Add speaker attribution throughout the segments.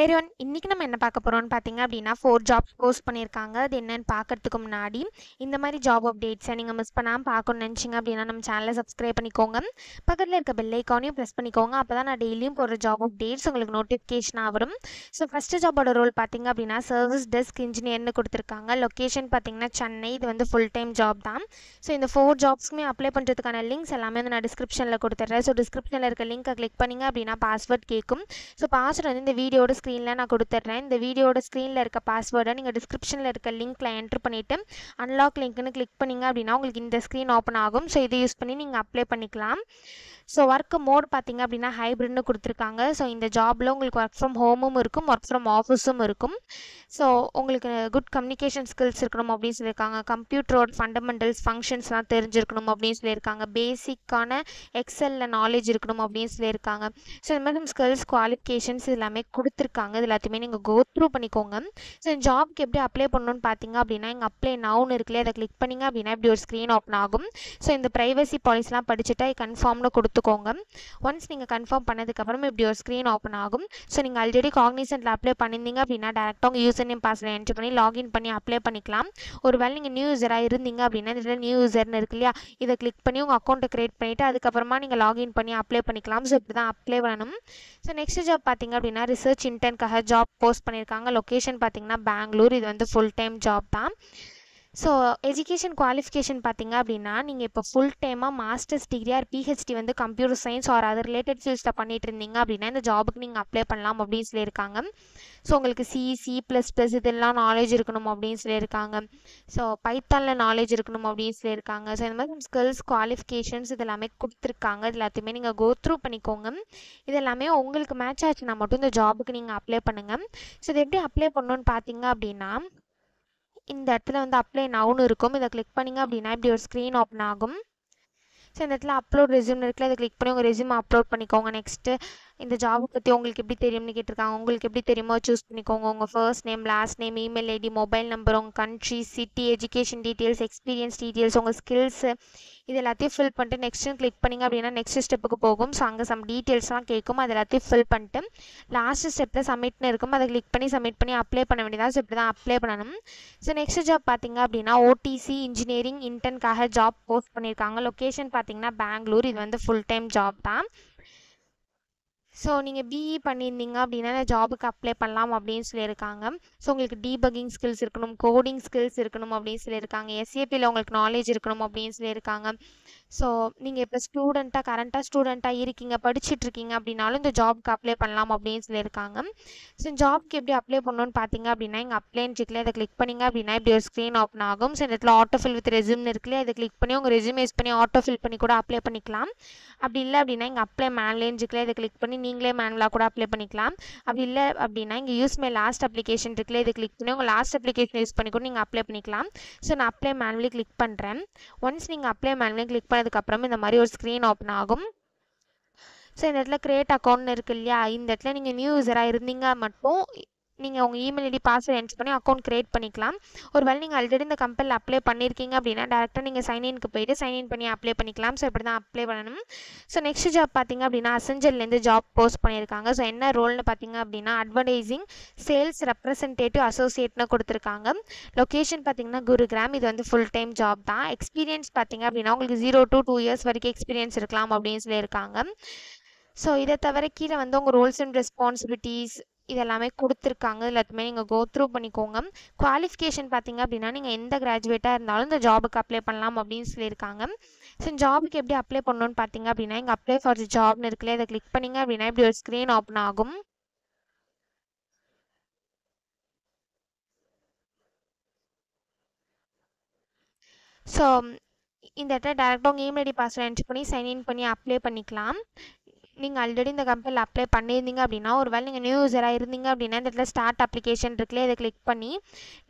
Speaker 1: Hi everyone, இன்னைக்கு நம்ம என்ன பார்க்க போறோம்னு பார்த்தீங்க அப்படின்னா 4 ஜாப்ஸ் போஸ்ட் பண்ணியிருக்காங்க. அது என்னன்னு பார்க்கறதுக்கு முன்னாடி இந்த மாதிரி ஜாப் அப்டேட்ஸை நீங்கள் மிஸ் பண்ணாமல் பார்க்கணும்னு நினச்சிங்க அப்படின்னா நம்ம சேனலை சப்ஸ்கிரைப் பண்ணிக்கோங்க. பக்கத்தில் இருக்க பெல் ஐக்கானையும் ப்ரெஸ் பண்ணிக்கோங்க. அப்போ தான் நான் டெய்லியும் போடுற ஜாப் அப்டேட்ஸ் உங்களுக்கு நோட்டிஃபிகேஷனாக வரும். ஸோ ஃபஸ்ட்டு ஜாபோட ரோல் பார்த்தீங்க அப்படின்னா சர்வீஸ் டெஸ்க் இன்ஜினியர்னு கொடுத்துருக்காங்க. லொக்கேஷன் பார்த்தீங்கன்னா சென்னை. இது வந்து ஃபுல் டைம் ஜாப் தான். ஸோ இந்த 4 ஜாப்ஸ்க்குமே அப்ளை பண்ணுறதுக்கான லிங்க்ஸ் எல்லாமே வந்து நான் டிஸ்கிரிப்ஷனில் கொடுத்துட்றேன். ஸோ டிஸ்கிரிப்ஷனில் இருக்க லிங்க்கை கிளிக் பண்ணிங்க அப்படின்னா பாஸ்வேர்ட் கேட்கும். ஸோ பாஸ்வேர்டு வந்து இந்த வீடியோட ஸ்க்ரீனில் நான் கொடுத்துட்றேன். இந்த வீடியோட ஸ்க்ரீனில் இருக்க பாஸ்வேர்டை நீங்கள் டிஸ்கிரிப்ஷனில் இருக்க லிங்க்கில் என்ட்ரு பண்ணிவிட்டு அன்லாக் லிங்க்னு கிளிக் பண்ணிங்க அப்படின்னா உங்களுக்கு இந்த ஸ்க்ரீன் ஓப்பன் ஆகும். ஸோ இதை யூஸ் பண்ணி நீங்கள் அப்ளை பண்ணிக்கலாம். ஸோ ஒர்க் மோட் பார்த்தீங்க அப்படின்னா ஹைப்ரிட்னு கொடுத்துருக்காங்க. ஸோ இந்த ஜாபில் உங்களுக்கு ஒர்க் ஃப்ரம் ஹோமும் இருக்கும், ஒர்க் ஃப்ரம் ஆஃபீஸும் இருக்கும். ஸோ உங்களுக்கு குட் கம்யூனிகேஷன் ஸ்கில்ஸ் இருக்கணும் அப்படின்னு சொல்லியிருக்காங்க. கம்ப்யூட்டரோட ஃபண்டமெண்டல்ஸ் ஃபங்க்ஷன்ஸ்லாம் தெரிஞ்சிருக்கணும் அப்படின்னு சொல்லியிருக்காங்க. பேசிக்கான எக்ஸலில் நாலேஜ் இருக்கணும் அப்படின்னு சொல்லியிருக்காங்க. ஸோ இந்த மாதிரி ஸ்கில்ஸ் குவாலிஃபிகேஷன்ஸ் எல்லாமே கொடுத்துருக்காங்க. இது எல்லாத்தையுமே நீங்கள் கோ த்ரூ பண்ணிக்கோங்க. ஸோ இந்த ஜாப்க்கு எப்படி அப்ளை பண்ணணும்னு பார்த்தீங்க அப்படின்னா இங்கே அப்ளை நவுன்னு இருக்குல்லையே அதை கிளிக் பண்ணிங்க அப்படின்னா இப்படி ஒரு ஸ்க்ரீன் ஓப்பன் ஆகும். ஸோ இந்த ப்ரைவசி பாலிசிலாம் படிச்சுட்டா கன்ஃபார்ம்னு கொடுத்துக்கோங்க. ஒன்ஸ் நீங்கள் கன்ஃபார்ம் பண்ணதுக்கப்புறம் இப்படி ஒரு ஸ்க்ரீன் ஓப்பன் ஆகும். ஸோ நீங்கள் ஆல்ரெடி காக்னிசன்ட்டில் அப்ளை பண்ணியிருந்தீங்க அப்படின்னா டேரெக்டாக உங்கள் யூசர் நேம் பாஸ்வேர்ட் என்ட்ரு பண்ணி லாகின் பண்ணி அப்ளை பண்ணிக்கலாம். ஒருவேளை நீங்கள் நியூ யூஸராக இருந்தீங்க அப்படின்னா இதில் நியூ யூஸர்னு இருக்கு இல்லையா, இதை கிளிக் பண்ணி உங்கள் அக்கௌண்ட்டை க்ரியேட் பண்ணிவிட்டு அதுக்கப்புறமா நீங்கள் லாகின் பண்ணி அப்ளை பண்ணிக்கலாம். ஸோ இப்படி தான் அப்ளை பண்ணணும். ஸோ நெக்ஸ்ட் ஜாப் பார்த்தீங்க அப்படின்னா ரிசர்ச் இன்டர்னுக்காக ஜாப் போஸ்ட் பண்ணியிருக்காங்க. லொக்கேஷன் பார்த்தீங்கன்னா பெங்களூர். இது வந்து ஃபுல் டைம் ஜாப் தான். ஸோ எஜுகேஷன் குவாலிஃபிகேஷன் பார்த்தீங்க அப்படின்னா நீங்கள் இப்போ ஃபுல் டைமாக மாஸ்டர்ஸ் டிகிரி ஆர் பிஹெச்டி வந்து கம்ப்யூட்டர் சயின்ஸ் ஆர் அது ரிலேட்டட் ஃபீல்ட்ஸில் பண்ணிட்டு இருந்தீங்க அப்படின்னா இந்த ஜாபுக்கு நீங்கள் அப்ளை பண்ணலாம் அப்படின்னு சொல்லியிருக்காங்க. ஸோ உங்களுக்கு C++ இதெல்லாம் நாலேஜ் இருக்கணும் அப்படின்னு சொல்லியிருக்காங்க. ஸோ பைத்தானில் நாலேஜ் இருக்கணும் அப்படின்னு சொல்லியிருக்காங்க. ஸோ இந்த மாதிரி ஸ்கில்ஸ் குவாலிஃபிகேஷன்ஸ் இது எல்லாமே கொடுத்துருக்காங்க. இது எல்லாத்தையுமே நீங்கள் கோ த்ரூ பண்ணிக்கோங்க. இது எல்லாமே உங்களுக்கு மேட்ச் ஆச்சுன்னா மட்டும் இந்த ஜாபுக்கு நீங்கள் அப்ளை பண்ணுங்கள். ஸோ இது எப்படி அப்ளை பண்ணணும்னு பார்த்தீங்க அப்படின்னா இந்த இடத்துல வந்து அப்ளை நவுன்னு இருக்கும். இதை கிளிக் பண்ணிங்க அப்படின்னா இப்படி ஒரு ஸ்க்ரீன் ஓப்பன் ஆகும். ஸோ இந்த இடத்துல அப்லோட் ரெஸ்யூம் இருக்குல்ல, இதை கிளிக் பண்ணி உங்கள் ரெஸ்யூம் அப்லோட் பண்ணிக்கோங்க. நெக்ஸ்ட்டு இந்த ஜாபை பற்றி உங்களுக்கு எப்படி தெரியும்னு கேட்டிருக்காங்க. உங்களுக்கு எப்படி தெரியுமோ சூஸ் பண்ணிக்கோங்க. உங்கள் first name, last name, email ID, mobile number, உங்கள் country, city, education details, experience details, உங்கள் ஸ்கில்ஸு இது எல்லாத்தையும் ஃபில் பண்ணிட்டு நெக்ஸ்ட்டு கிளிக் பண்ணிங்க அப்படின்னா நெக்ஸ்ட் ஸ்டெப்புக்கு போகும். ஸோ அங்கே சம் டீட்டெயில்ஸ்லாம் கேட்கும். அது எல்லாத்தையும் ஃபில் பண்ணிட்டு லாஸ்ட் ஸ்டெப்பில் சப்மிட்னு இருக்கும். அதை கிளிக் பண்ணி சப்மிட் பண்ணி அப்ளை பண்ண வேண்டியதாக. ஸோ இப்படி தான் அப்ளை பண்ணணும். ஸோ நெக்ஸ்ட் ஜாப் பார்த்தீங்க அப்படின்னா ஓடிசி இன்ஜினியரிங் இன்டர்னுக்காக ஜாப் போஸ்ட் பண்ணியிருக்காங்க. லொக்கேஷன் பார்த்தீங்கன்னா பெங்களூர். இது வந்து ஃபுல் டைம் ஜாப் தான். ஸோ நீங்கள் பிஇ பண்ணியிருந்தீங்க அப்படின்னா இந்த ஜாபுக்கு அப்ளை பண்ணலாம் அப்படின்னு சொல்லியிருக்காங்க. ஸோ உங்களுக்கு டீபக்கிங் ஸ்கில்ஸ் இருக்கணும், கோடிங் ஸ்கில்ஸ் இருக்கணும் அப்படின்னு சொல்லியிருக்காங்க. எஸ்ஏபியில் உங்களுக்கு நாலேஜ் இருக்கணும் அப்படின்னு சொல்லியிருக்காங்க. ஸோ நீங்கள் இப்போ கரண்ட்டாக ஸ்டூடெண்ட்டாக இருக்கீங்க, படிச்சுட்ருக்கீங்க அப்படின்னாலும் இந்த ஜாப்க்கு அப்ளை பண்ணலாம் அப்படின்னு சொல்லியிருக்காங்க. ஸோ ஜாப்க்கு எப்படி அப்ளை பண்ணணும்னு பார்த்தீங்க அப்படின்னா இங்கே அப்ளைன்னு இருக்குல்ல, இதை கிளிக் பண்ணிங்க அப்படின்னா இப்படி ஒரு ஸ்க்ரீன் ஓப்பன் ஆகும். ஸோ இந்த இடத்துல ஆட்டோஃபில் வித் ரெஸ்யூம்னு இருக்குல்ல, இதை கிளிக் பண்ணி உங்கள் ரெஸ்யூம் யூஸ் பண்ணி ஆட்டோஃபில் பண்ணி கூட அப்ளை பண்ணிக்கலாம். அப்படி இல்லை அப்படின்னா இங்கே அப்ளை மேன்லேன்னு இருக்குல்ல, இதை கிளிக் பண்ணி நீங்களே மேனுவலாக கூட அப்ளை பண்ணிக்கலாம். அப்படி இல்லை அப்படின்னா இங்கே யூஸ் மை லாஸ்ட் அப்ளிகேஷன் இருக்குல்ல, இதை கிளிக் பண்ணி உங்கள் லாஸ்ட் அப்ளிகேஷன் யூஸ் பண்ணி கூட நீங்கள் அப்ளை பண்ணிக்கலாம். ஸோ நான் அப்ளை மேனுவலி கிளிக் பண்ணுறேன். ஒன்ஸ் நீங்கள் அப்ளை மேனுவலி கிளிக் பண்ணதுக்கப்புறம் இந்த மாதிரி ஒரு ஸ்க்ரீன் ஓப்பன் ஆகும். ஸோ இந்த இடத்துல கிரியேட் அக்கௌண்ட் இருக்கு இல்லையா, இந்த இடத்துல நீங்கள் நியூ யூஸராக இருந்தீங்க மட்டும் நீங்கள் உங்கள் இமெயில் ஐடி பாஸ்வேர்ட் என்ட்ரு பண்ணி அக்கௌண்ட் க்ரியேட் பண்ணிக்கலாம். ஒருவேளை நீங்கள் ஆல்ரெடி இந்த கம்பெனியில் அப்ளை பண்ணியிருக்கீங்க அப்படின்னா டேரெக்டாக நீங்கள் சைன்இன்க்கு போயிட்டு சைன்இன் பண்ணி அப்ளை பண்ணிக்கலாம். ஸோ இப்படி தான் அப்ளை பண்ணணும். ஸோ நெக்ஸ்ட் ஜாப் பார்த்தீங்க அப்படின்னா அசென்ஜர்லேருந்து ஜாப் போஸ்ட் பண்ணியிருக்காங்க. ஸோ என்ன ரோல்னு பார்த்தீங்க அப்படின்னா அட்வர்டைசிங் சேல்ஸ் ரெப்ரசன்டேட்டிவ் அசோசியேட்னு கொடுத்துருக்காங்க. லொக்கேஷன் பார்த்தீங்கன்னா குருகிராம். இது வந்து ஃபுல் டைம் ஜாப் தான். எக்ஸ்பீரியன்ஸ் பார்த்தீங்க அப்படின்னா உங்களுக்கு 0 to 2 years வரைக்கும் எக்ஸ்பீரியன்ஸ் இருக்கலாம் அப்படின்னு சொல்லியிருக்காங்க. ஸோ இதை தவிர கீழே வந்து உங்கள் ரோல்ஸ் அண்ட் ரெஸ்பான்சிபிலிட்டிஸ் இதெல்லாமே கொடுத்துருக்காங்க. எல்லாத்தையுமே நீங்கள் கோ த்ரூ பண்ணிக்கோங்க. குவாலிஃபிகேஷன் பார்த்தீங்க அப்படின்னா நீங்கள் எந்த கிராஜுவேட்டாக இருந்தாலும் இந்த ஜாபுக்கு அப்ளை பண்ணலாம் அப்படின்னு சொல்லியிருக்காங்க. ஸோ ஜாபுக்கு எப்படி அப்ளை பண்ணணும்னு பார்த்தீங்க அப்படின்னா இங்கே அப்ளை ஃபார் தி ஜாப்னு இருக்குல்ல, இதை கிளிக் பண்ணிங்க அப்படின்னா இப்படி ஒரு ஸ்க்ரீன் ஓப்பன் ஆகும். ஸோ இந்த இடத்துல டேரெக்டாக உங்கள் இமெயில் ஐடி பாஸ்வேர்ட் என்ட்ரு பண்ணி சைன்இன் பண்ணி அப்ளை பண்ணிக்கலாம். நீங்கள் ஆல்ரெடி இந்த கம்பெனியில் அப்ளை பண்ணியிருந்தீங்க அப்படின்னா ஒருவேளை நீங்கள் நியூ யூஸராக இருந்தீங்க அப்படின்னா இந்த இடத்துல ஸ்டார்ட் அப்ளிகேஷன் இருக்குல்ல, இதை கிளிக் பண்ணி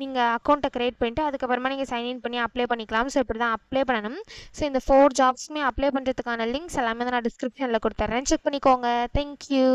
Speaker 1: நீங்கள் அக்கௌண்ட்டை க்ரியேட் பண்ணிவிட்டு அதுக்கப்புறமா நீங்கள் சைன்இன் பண்ணி அப்ளை பண்ணிக்கலாம். ஸோ இப்படி தான் அப்ளை பண்ணணும். ஸோ இந்த 4 ஜாப்ஸுமே அப்ளை பண்ணுறதுக்கான லிங்க்ஸ் எல்லாமே நான் டிஸ்கிரிப்ஷனில் கொடுத்துட்றேன். செக் பண்ணிக்கோங்க. தேங்க்யூ.